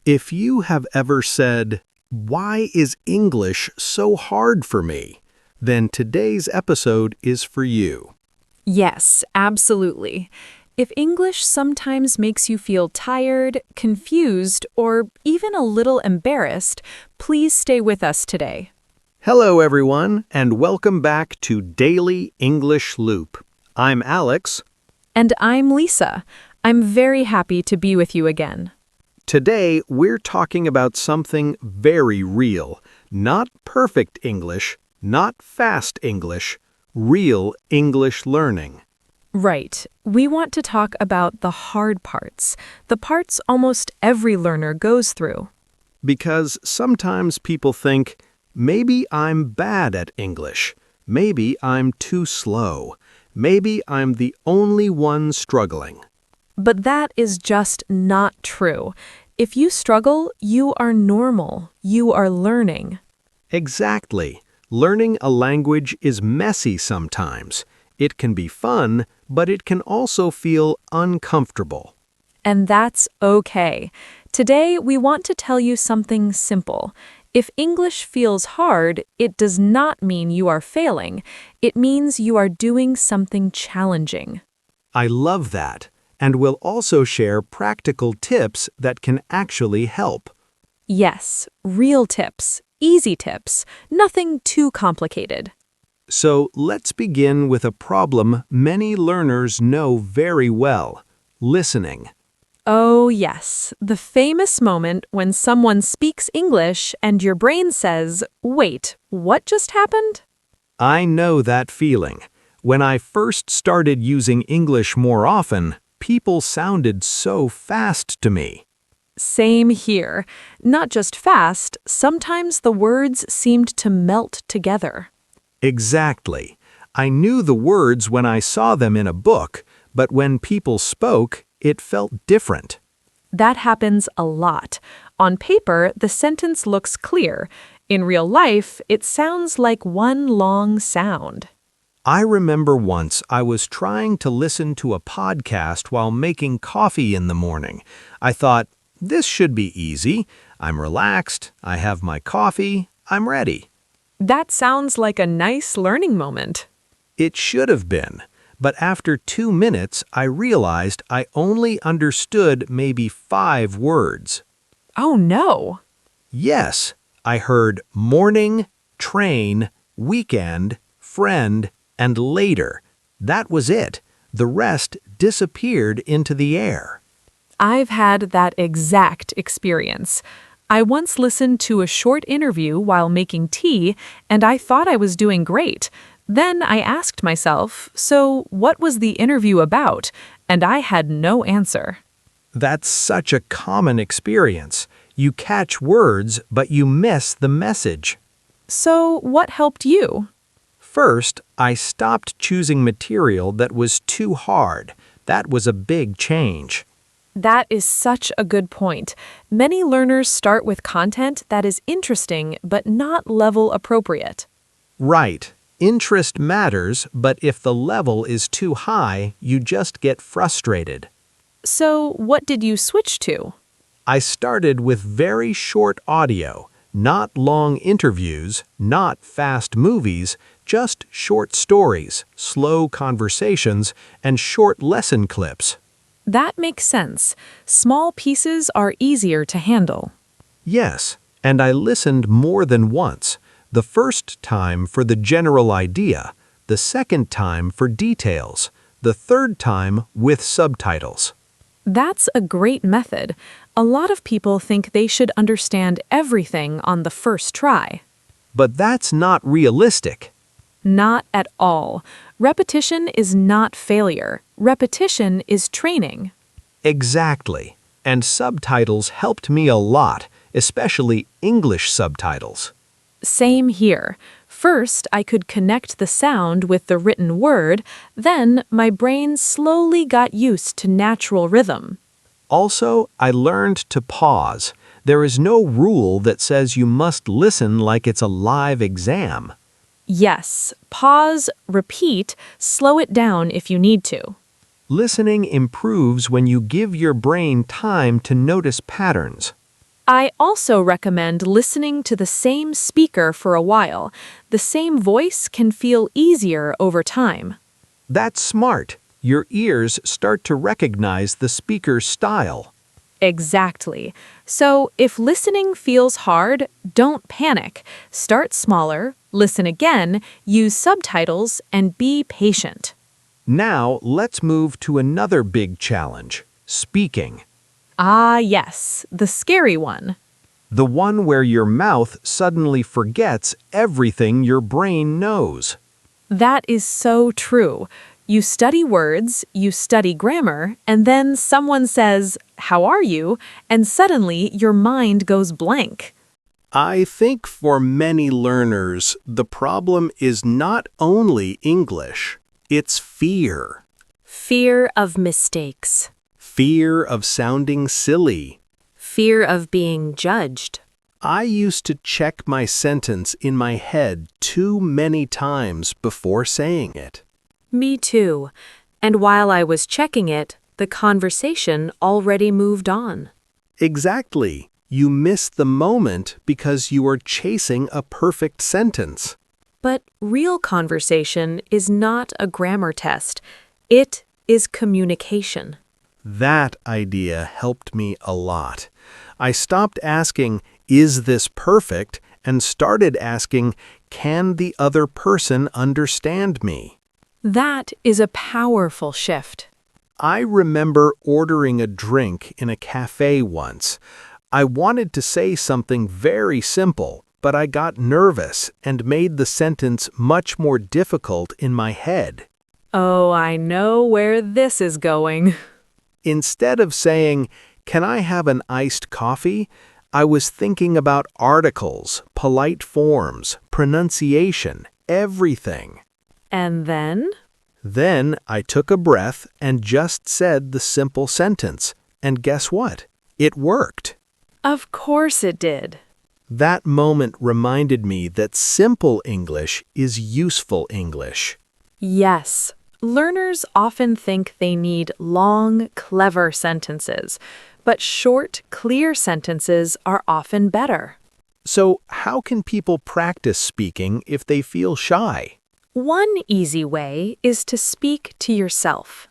If you have ever said, "Why is English so hard for me?" then today's episode is for you. Yes, absolutely. If English sometimes makes you feel tired, confused, or even a little embarrassed, please stay with us today. Hello, everyone, and welcome back to Daily English Loop. I'm Alex. And I'm Lisa. I'm very happy to be with you again. Today, we're talking about something very real. Not perfect English, not fast English, real English learning. Right. We want to talk about the hard parts, the parts almost every learner goes through. Because sometimes people think, maybe I'm bad at English, maybe I'm too slow, maybe I'm the only one struggling. But that is just not true. If you struggle, you are normal. You are learning. Exactly. Learning a language is messy sometimes. It can be fun, but it can also feel uncomfortable. And that's okay. Today, we want to tell you something simple. If English feels hard, it does not mean you are failing. It means you are doing something challenging. I love that. And we'll also share practical tips that can actually help. Yes, real tips, easy tips, nothing too complicated. So let's begin with a problem many learners know very well: listening. Oh, yes, the famous moment when someone speaks English and your brain says, "Wait, what just happened?" I know that feeling. When I first started using English more often, people sounded so fast to me. Same here. Not just fast, sometimes the words seemed to melt together. Exactly. I knew the words when I saw them in a book, but when people spoke, it felt different. That happens a lot. On paper, the sentence looks clear. In real life, it sounds like one long sound. I remember once I was trying to listen to a podcast while making coffee in the morning. I thought, this should be easy. I'm relaxed, I have my coffee, I'm ready. That sounds like a nice learning moment. It should have been, but after 2 minutes I realized I only understood maybe 5 words. Oh no! Yes, I heard morning, train, weekend, friend, and later. That was it. The rest disappeared into the air. I've had that exact experience. I once listened to a short interview while making tea, and I thought I was doing great. Then I asked myself, so what was the interview about? And I had no answer. That's such a common experience. You catch words, but you miss the message. So what helped you? First, I stopped choosing material that was too hard. That was a big change. That is such a good point. Many learners start with content that is interesting but not level appropriate. Right. Interest matters, but if the level is too high, you just get frustrated. So what did you switch to? I started with very short audio, not long interviews, not fast movies, just short stories, slow conversations, and short lesson clips. That makes sense. Small pieces are easier to handle. Yes, and I listened more than once. The first time for the general idea, the second time for details, the third time with subtitles. That's a great method. A lot of people think they should understand everything on the first try. But that's not realistic. Not at all. Repetition is not failure. Repetition is training. Exactly. And subtitles helped me a lot, especially English subtitles. Same here. First, I could connect the sound with the written word, then my brain slowly got used to natural rhythm. Also, I learned to pause. There is no rule that says you must listen like it's a live exam. Yes, pause, repeat, slow it down if you need to. Listening improves when you give your brain time to notice patterns. I also recommend listening to the same speaker for a while. The same voice can feel easier over time. That's smart. Your ears start to recognize the speaker's style. Exactly. So if listening feels hard, don't panic. Start smaller, listen again, use subtitles, and be patient. Now, let's move to another big challenge, speaking. Ah, yes, the scary one. The one where your mouth suddenly forgets everything your brain knows. That is so true. You study words, you study grammar, and then someone says, "How are you?" and suddenly your mind goes blank. I think for many learners, the problem is not only English, it's fear. Fear of mistakes. Fear of sounding silly. Fear of being judged. I used to check my sentence in my head too many times before saying it. Me too. And while I was checking it, the conversation already moved on. Exactly. You miss the moment because you are chasing a perfect sentence. But real conversation is not a grammar test. It is communication. That idea helped me a lot. I stopped asking, "Is this perfect?" and started asking, "Can the other person understand me?" That is a powerful shift. I remember ordering a drink in a cafe once. I wanted to say something very simple, but I got nervous and made the sentence much more difficult in my head. Oh, I know where this is going. Instead of saying, "Can I have an iced coffee?" I was thinking about articles, polite forms, pronunciation, everything. And then? Then I took a breath and just said the simple sentence. And guess what? It worked. Of course it did. That moment reminded me that simple English is useful English. Yes. Learners often think they need long, clever sentences, but short, clear sentences are often better. So, how can people practice speaking if they feel shy? One easy way is to speak to yourself.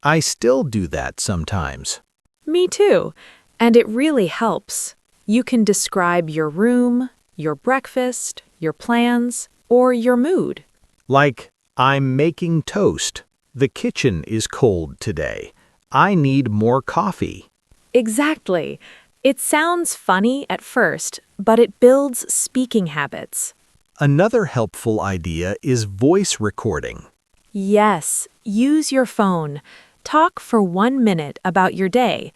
I still do that sometimes. Me too. And it really helps. You can describe your room, your breakfast, your plans, or your mood. Like, "I'm making toast. The kitchen is cold today. I need more coffee." Exactly. It sounds funny at first, but it builds speaking habits. Another helpful idea is voice recording. Yes, use your phone. Talk for 1 minute about your day.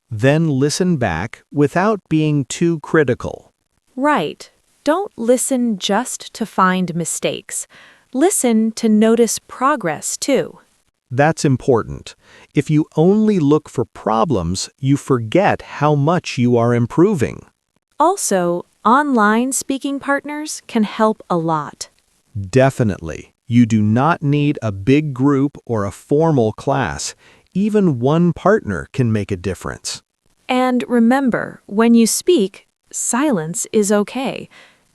Then listen back without being too critical. Right. Don't listen just to find mistakes. Listen to notice progress too. That's important. If you only look for problems, you forget how much you are improving. Also, online speaking partners can help a lot. Definitely. You do not need a big group or a formal class. Even one partner can make a difference. And remember, when you speak, silence is okay.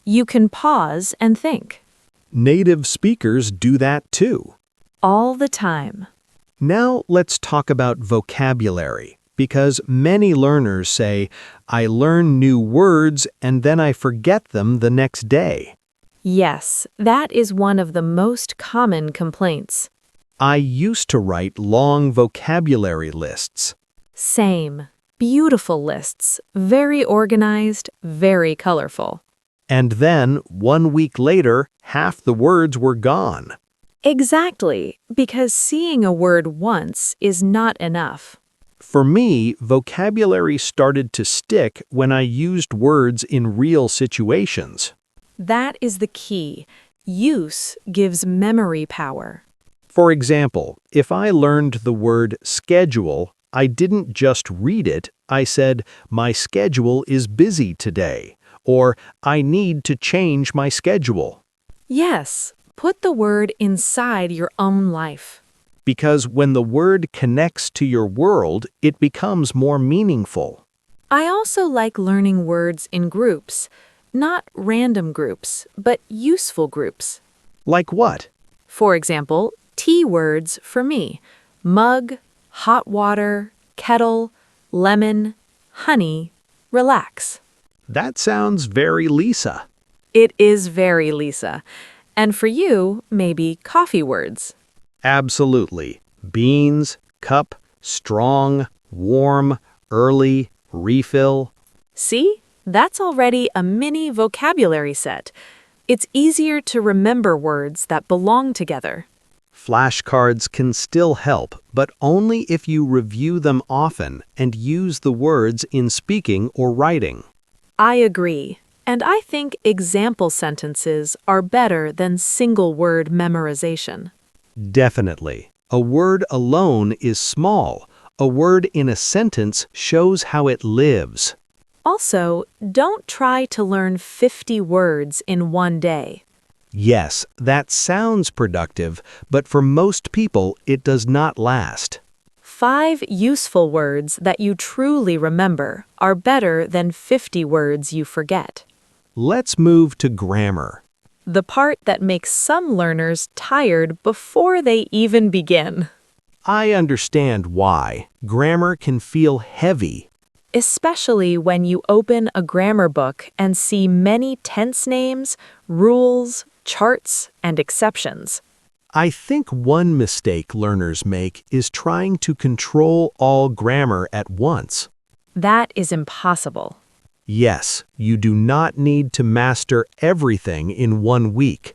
You can pause and think. Native speakers do that too. All the time. Now let's talk about vocabulary, because many learners say, "I learn new words and then I forget them the next day." Yes, that is one of the most common complaints. I used to write long vocabulary lists. Same. Beautiful lists. Very organized, very colorful. And then, 1 week later, half the words were gone. Exactly, because seeing a word once is not enough. For me, vocabulary started to stick when I used words in real situations. That is the key. Use gives memory power. For example, if I learned the word schedule, I didn't just read it, I said, "My schedule is busy today," or "I need to change my schedule." Yes, put the word inside your own life. Because when the word connects to your world, it becomes more meaningful. I also like learning words in groups, not random groups, but useful groups. Like what? For example, tea words for me: mug, hot water, kettle, lemon, honey, relax. That sounds very Lisa. It is very Lisa. And for you, maybe coffee words. Absolutely. Beans, cup, strong, warm, early, refill. See? That's already a mini vocabulary set. It's easier to remember words that belong together. Flashcards can still help, but only if you review them often and use the words in speaking or writing. I agree. And I think example sentences are better than single-word memorization. Definitely. A word alone is small. A word in a sentence shows how it lives. Also, don't try to learn 50 words in one day. Yes, that sounds productive, but for most people, it does not last. 5 useful words that you truly remember are better than 50 words you forget. Let's move to grammar. The part that makes some learners tired before they even begin. I understand why. Grammar can feel heavy. Especially when you open a grammar book and see many tense names, rules, charts, and exceptions. I think one mistake learners make is trying to control all grammar at once. That is impossible. Yes, you do not need to master everything in 1 week.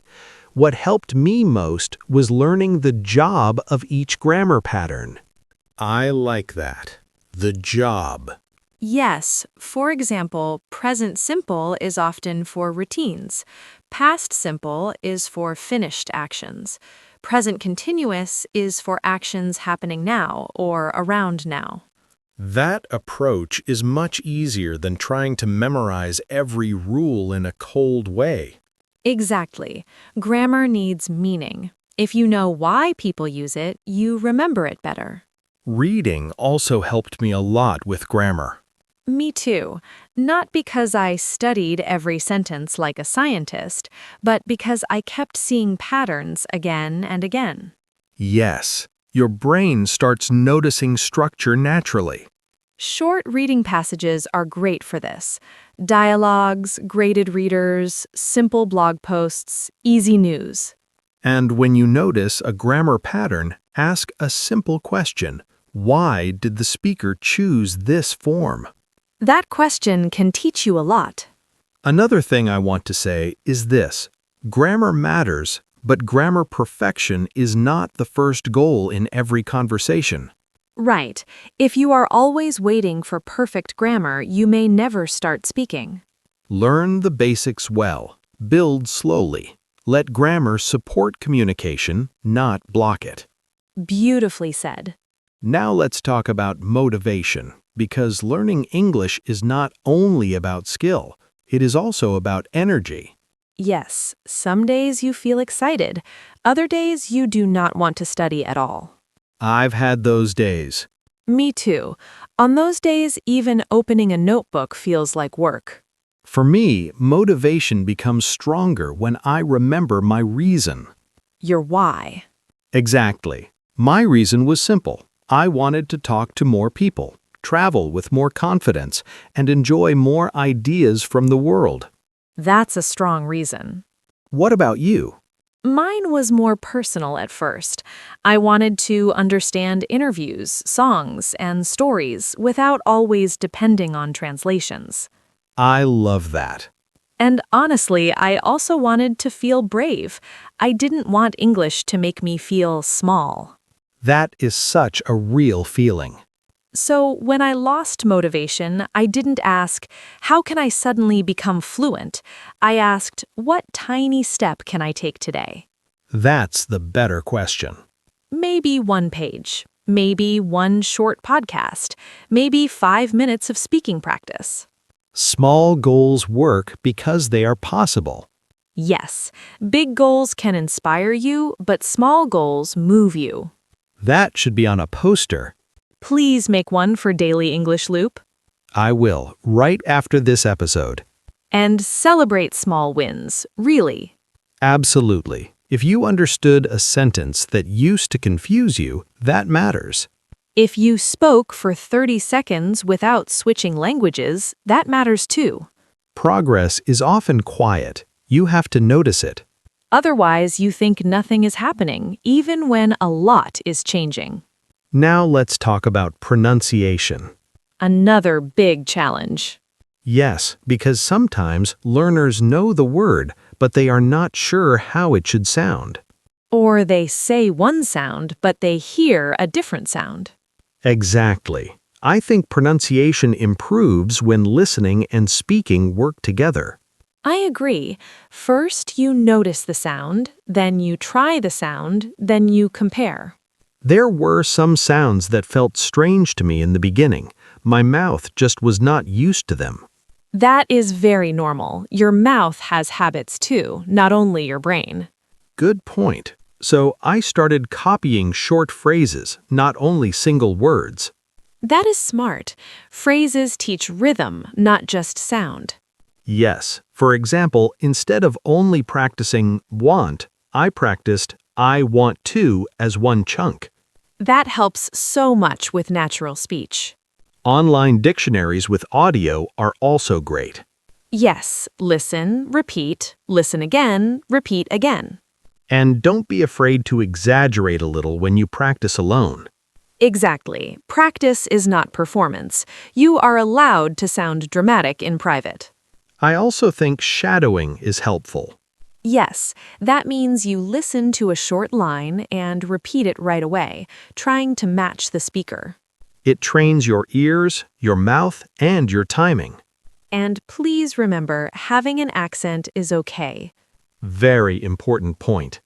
What helped me most was learning the job of each grammar pattern. I like that. The job. Yes, for example, present simple is often for routines. Past simple is for finished actions. Present continuous is for actions happening now or around now. That approach is much easier than trying to memorize every rule in a cold way. Exactly. Grammar needs meaning. If you know why people use it, you remember it better. Reading also helped me a lot with grammar. Me too. Not because I studied every sentence like a scientist, but because I kept seeing patterns again and again. Yes, your brain starts noticing structure naturally. Short reading passages are great for this. Dialogues, graded readers, simple blog posts, easy news. And when you notice a grammar pattern, ask a simple question. Why did the speaker choose this form? That question can teach you a lot. Another thing I want to say is this. Grammar matters, but grammar perfection is not the first goal in every conversation. Right. If you are always waiting for perfect grammar, you may never start speaking. Learn the basics well. Build slowly. Let grammar support communication, not block it. Beautifully said. Now let's talk about motivation, because learning English is not only about skill, it is also about energy. Yes, some days you feel excited. Other days you do not want to study at all. I've had those days. Me too. On those days, even opening a notebook feels like work. For me, motivation becomes stronger when I remember my reason. Your why. Exactly. My reason was simple. I wanted to talk to more people, travel with more confidence, and enjoy more ideas from the world. That's a strong reason. What about you? Mine was more personal at first. I wanted to understand interviews, songs, and stories without always depending on translations. I love that. And honestly, I also wanted to feel brave. I didn't want English to make me feel small. That is such a real feeling. So when I lost motivation, I didn't ask, how can I suddenly become fluent? I asked, what tiny step can I take today? That's the better question. Maybe 1 page, maybe 1 short podcast, maybe 5 minutes of speaking practice. Small goals work because they are possible. Yes, big goals can inspire you, but small goals move you. That should be on a poster. Please make one for Daily English Loop. I will, right after this episode. And celebrate small wins, really. Absolutely. If you understood a sentence that used to confuse you, that matters. If you spoke for 30 seconds without switching languages, that matters too. Progress is often quiet. You have to notice it. Otherwise, you think nothing is happening, even when a lot is changing. Now let's talk about pronunciation. Another big challenge. Yes, because sometimes learners know the word, but they are not sure how it should sound. Or they say one sound, but they hear a different sound. Exactly. I think pronunciation improves when listening and speaking work together. I agree. First, you notice the sound, then you try the sound, then you compare. There were some sounds that felt strange to me in the beginning. My mouth just was not used to them. That is very normal. Your mouth has habits too, not only your brain. Good point. So I started copying short phrases, not only single words. That is smart. Phrases teach rhythm, not just sound. Yes. For example, instead of only practicing want, I practiced I want to as one chunk. That helps so much with natural speech. Online dictionaries with audio are also great. Yes, listen, repeat, listen again, repeat again. And don't be afraid to exaggerate a little when you practice alone. Exactly. Practice is not performance. You are allowed to sound dramatic in private. I also think shadowing is helpful. Yes, that means you listen to a short line and repeat it right away, trying to match the speaker. It trains your ears, your mouth, and your timing. And please remember, having an accent is okay. Very important point.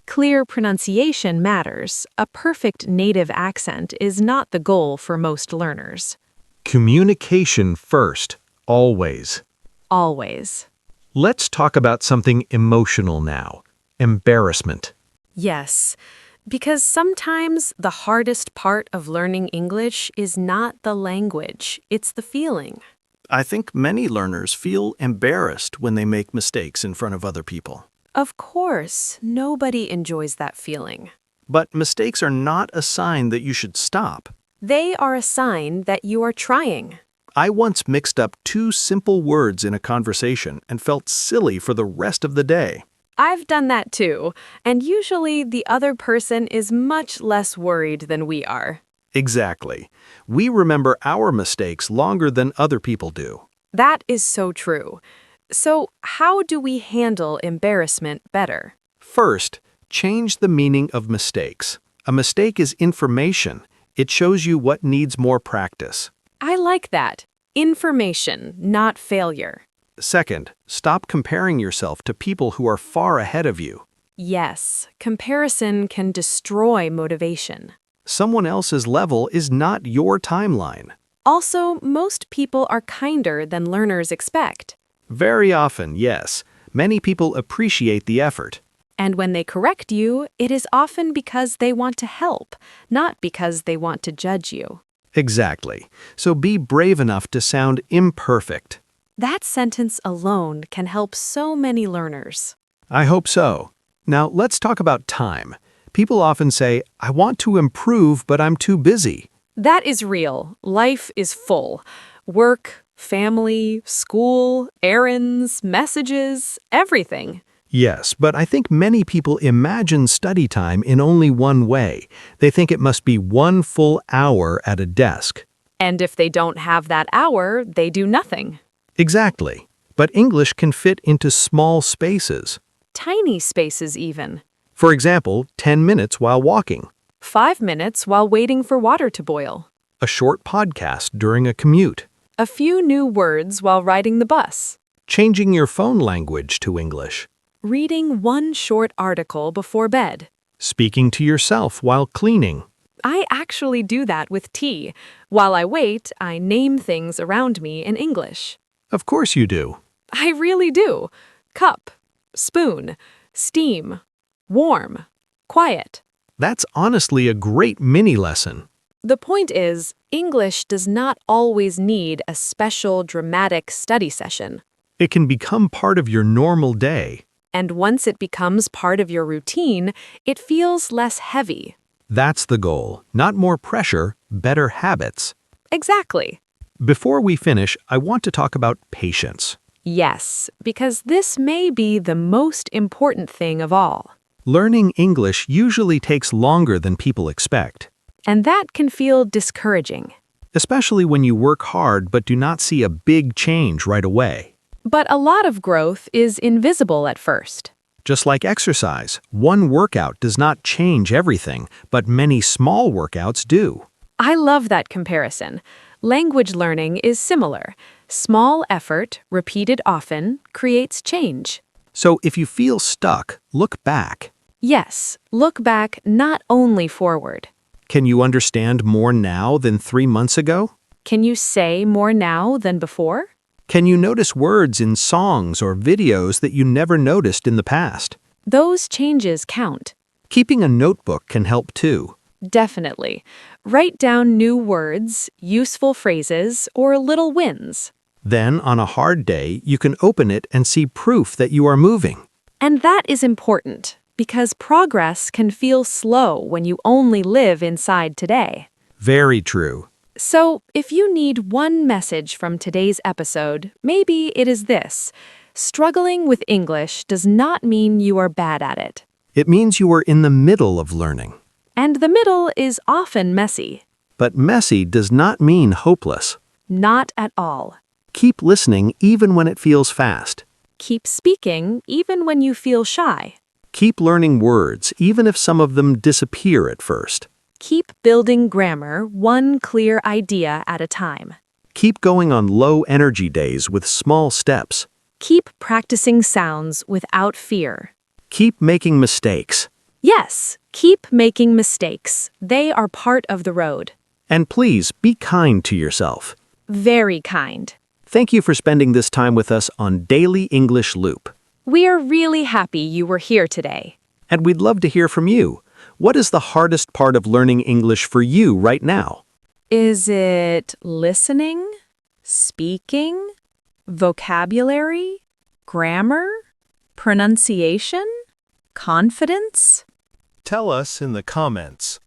Clear pronunciation matters. A perfect native accent is not the goal for most learners. Communication first, always. Always. Let's talk about something emotional now. Embarrassment. Yes, because sometimes the hardest part of learning English is not the language, it's the feeling. I think many learners feel embarrassed when they make mistakes in front of other people. Of course, nobody enjoys that feeling. But mistakes are not a sign that you should stop. They are a sign that you are trying. I once mixed up two simple words in a conversation and felt silly for the rest of the day. I've done that too, and usually the other person is much less worried than we are. Exactly. We remember our mistakes longer than other people do. That is so true. So, how do we handle embarrassment better? First, change the meaning of mistakes. A mistake is information. It shows you what needs more practice. I like that. Information, not failure. Second, stop comparing yourself to people who are far ahead of you. Yes, comparison can destroy motivation. Someone else's level is not your timeline. Also, most people are kinder than learners expect. Very often, yes. Many people appreciate the effort. And when they correct you, it is often because they want to help, not because they want to judge you. Exactly. So be brave enough to sound imperfect. That sentence alone can help so many learners. I hope so. Now let's talk about time. People often say, I want to improve, but I'm too busy. That is real. Life is full. Work, family, school, errands, messages, everything. Yes, but I think many people imagine study time in only one way. They think it must be 1 full hour at a desk. And if they don't have that hour, they do nothing. Exactly. But English can fit into small spaces. Tiny spaces even. For example, 10 minutes while walking, 5 minutes while waiting for water to boil. a short podcast during a commute, A few new words while riding the bus. changing your phone language to English, Reading one short article before bed. speaking to yourself while cleaning. I actually do that with tea. While I wait, I name things around me in English. Of course you do. I really do. Cup, spoon, steam, warm, quiet. That's honestly a great mini lesson. The point is, English does not always need a special dramatic study session. It can become part of your normal day. And once it becomes part of your routine, it feels less heavy. That's the goal. Not more pressure, better habits. Exactly. Before we finish, I want to talk about patience. Yes, because this may be the most important thing of all. Learning English usually takes longer than people expect, And that can feel discouraging. especially when you work hard but do not see a big change right away. But a lot of growth is invisible at first. Just like exercise, one workout does not change everything, but many small workouts do. I love that comparison. Language learning is similar. Small effort, repeated often, creates change. So if you feel stuck, look back. Yes, look back, not only forward. Can you understand more now than 3 months ago? Can you say more now than before? Can you notice words in songs or videos that you never noticed in the past? Those changes count. Keeping a notebook can help too. Definitely. Write down new words, useful phrases, or little wins. Then, on a hard day, you can open it and see proof that you are moving. And that is important, because progress can feel slow when you only live inside today. Very true. So, if you need one message from today's episode, maybe it is this: struggling with English does not mean you are bad at it. It means you are in the middle of learning. And the middle is often messy. But messy does not mean hopeless. Not at all. Keep listening even when it feels fast. Keep speaking even when you feel shy. Keep learning words even if some of them disappear at first. Keep building grammar one clear idea at a time. Keep going on low-energy days with small steps. Keep practicing sounds without fear. Keep making mistakes. Yes, keep making mistakes. They are part of the road. And please be kind to yourself. Very kind. Thank you for spending this time with us on Daily English Loop. We are really happy you were here today. And we'd love to hear from you. What is the hardest part of learning English for you right now? Is it listening, speaking, vocabulary, grammar, pronunciation, confidence? Tell us in the comments.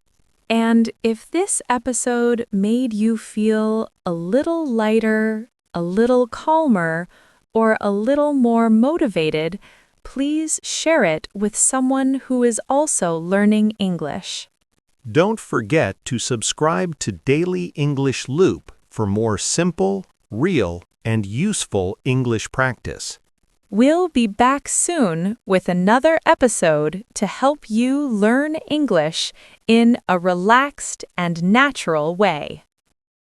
And if this episode made you feel a little lighter, a little calmer, or a little more motivated, please share it with someone who is also learning English. Don't forget to subscribe to Daily English Loop for more simple, real, and useful English practice. We'll be back soon with another episode to help you learn English in a relaxed and natural way.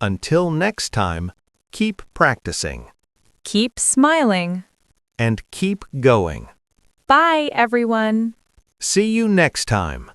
Until next time, keep practicing Keep smiling. and keep going. Bye, everyone. See you next time.